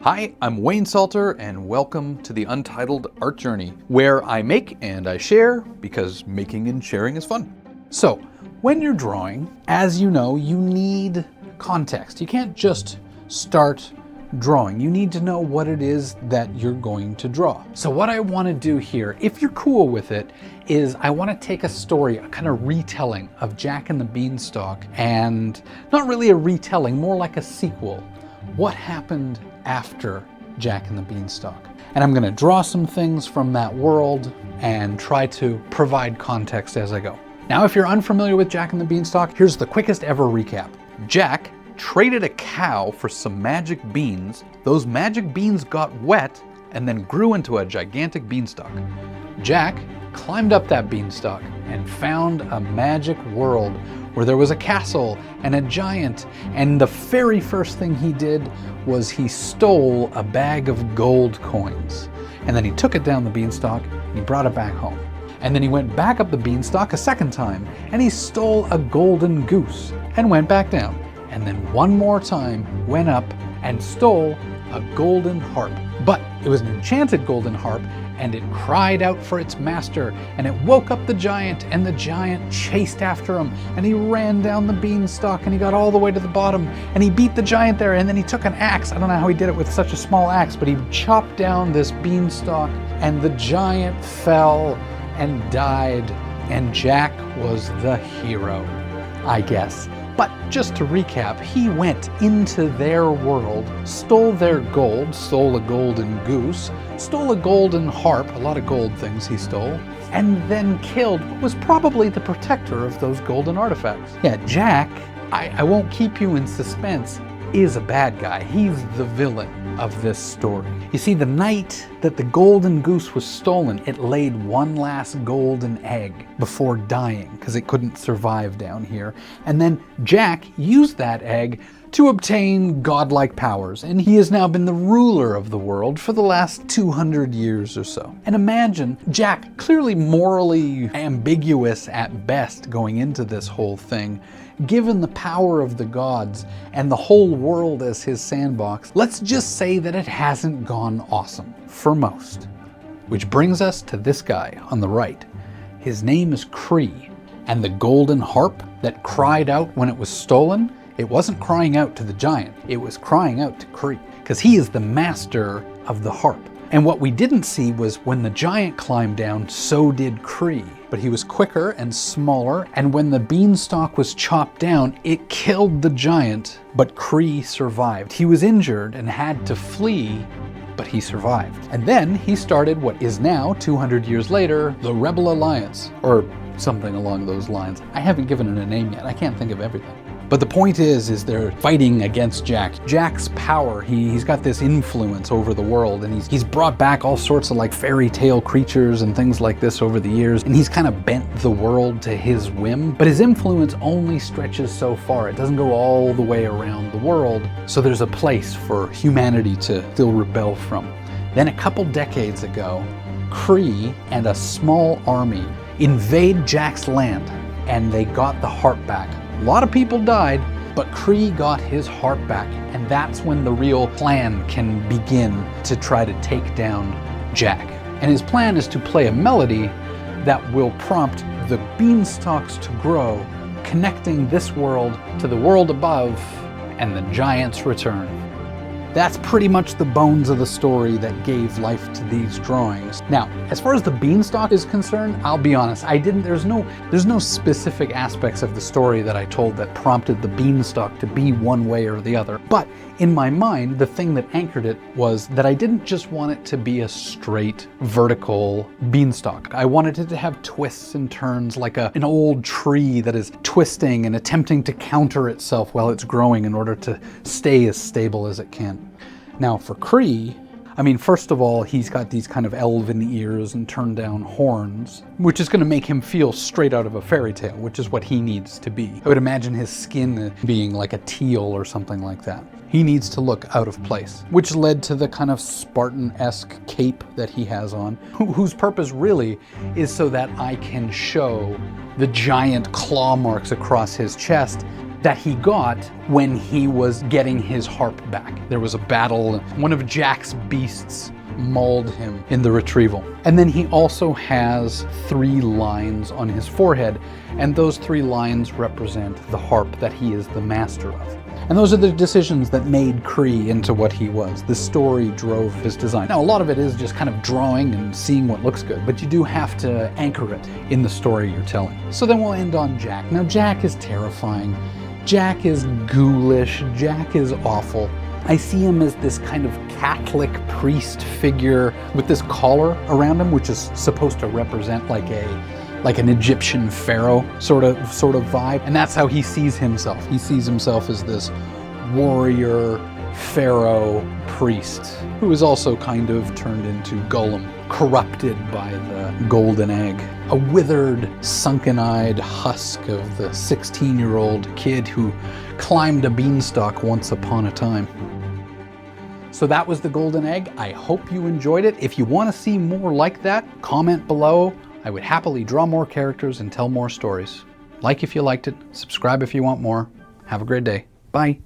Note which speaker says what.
Speaker 1: Hi, I'm Wayne Salter, and welcome to the Untitled Art Journey, where I make and I share because making and sharing is fun. So, when you're drawing, as you know, you need context. You can't just start drawing. You need to know what it is that you're going to draw. So what I want to do here, if you're cool with it, is I want to take a story, a kind of retelling of Jack and the Beanstalk, and not really a retelling, more like a sequel. What happened after Jack and the Beanstalk? And I'm going to draw some things from that world and try to provide context as I go. Now, if you're unfamiliar with Jack and the Beanstalk, here's the quickest ever recap. Jack traded a cow for some magic beans. Those magic beans got wet and then grew into a gigantic beanstalk. Jack climbed up that beanstalk and found a magic world where there was a castle and a giant, and the very first thing he did was he stole a bag of gold coins. And then he took it down the beanstalk and he brought it back home. And then he went back up the beanstalk a second time and he stole a golden goose and went back down. And then one more time went up and stole a golden harp. But it was an enchanted golden harp, and it cried out for its master, and it woke up the giant, and the giant chased after him, and he ran down the beanstalk, and he got all the way to the bottom, and he beat the giant there, and then he took an axe. I don't know how he did it with such a small axe, but he chopped down this beanstalk, and the giant fell and died, and Jack was the hero, I guess. But just to recap, he went into their world, stole their gold, stole a golden goose, stole a golden harp, a lot of gold things he stole, and then killed what was probably the protector of those golden artifacts. Yeah, Jack, I won't keep you in suspense, is a bad guy. He's the villain of this story. You see, the night that the golden goose was stolen, it laid one last golden egg before dying because it couldn't survive down here. And then Jack used that egg to obtain godlike powers, and he has now been the ruler of the world for the last 200 years or so. And imagine Jack, clearly morally ambiguous at best going into this whole thing, given the power of the gods and the whole world as his sandbox. Let's just say that it hasn't gone awesome for most. Which brings us to this guy on the right. His name is Cree, and the golden harp that cried out when it was stolen, it wasn't crying out to the giant, it was crying out to Cree, because he is the master of the harp. And what we didn't see was when the giant climbed down, so did Cree. But he was quicker and smaller, and when the beanstalk was chopped down, it killed the giant, but Cree survived. He was injured and had to flee, but he survived. And then he started what is now, 200 years later, the Rebel Alliance, or something along those lines. I haven't given it a name yet. I can't think of everything. But the point is they're fighting against Jack. Jack's power, he's got this influence over the world, and he's brought back all sorts of like fairy tale creatures and things like this over the years, and he's kind of bent the world to his whim. But his influence only stretches so far. It doesn't go all the way around the world, so there's a place for humanity to still rebel from. Then a couple decades ago, Cree and a small army invade Jack's land, and they got the harp back. A lot of people died, but Cree got his harp back, and that's when the real plan can begin to try to take down Jack. And his plan is to play a melody that will prompt the beanstalks to grow, connecting this world to the world above and the giant's return. That's pretty much the bones of the story that gave life to these drawings. Now, as far as the beanstalk is concerned, I'll be honest, there's no specific aspects of the story that I told that prompted the beanstalk to be one way or the other. But in my mind, the thing that anchored it was that I didn't just want it to be a straight vertical beanstalk. I wanted it to have twists and turns like an old tree that is twisting and attempting to counter itself while it's growing in order to stay as stable as it can. Now for Cree, I mean, first of all, he's got these kind of elven ears and turned down horns, which is going to make him feel straight out of a fairy tale, which is what he needs to be. I would imagine his skin being like a teal or something like that. He needs to look out of place, which led to the kind of Spartan-esque cape that he has on, whose purpose really is so that I can show the giant claw marks across his chest that he got when he was getting his harp back. There was a battle, one of Jack's beasts mauled him in the retrieval. And then he also has 3 lines on his forehead, and those 3 lines represent the harp that he is the master of. And those are the decisions that made Cree into what he was. The story drove his design. Now, a lot of it is just kind of drawing and seeing what looks good, but you do have to anchor it in the story you're telling. So then we'll end on Jack. Now, Jack is terrifying. Jack is ghoulish. Jack is awful. I see him as this kind of Catholic priest figure with this collar around him, which is supposed to represent like an Egyptian pharaoh sort of vibe. And that's how he sees himself. He sees himself as this warrior pharaoh priest who is also kind of turned into Gollum, corrupted by the golden egg. A withered, sunken-eyed husk of the 16-year-old kid who climbed a beanstalk once upon a time. So that was the golden egg. I hope you enjoyed it. If you want to see more like that, comment below. I would happily draw more characters and tell more stories. Like if you liked it, subscribe if you want more. Have a great day. Bye.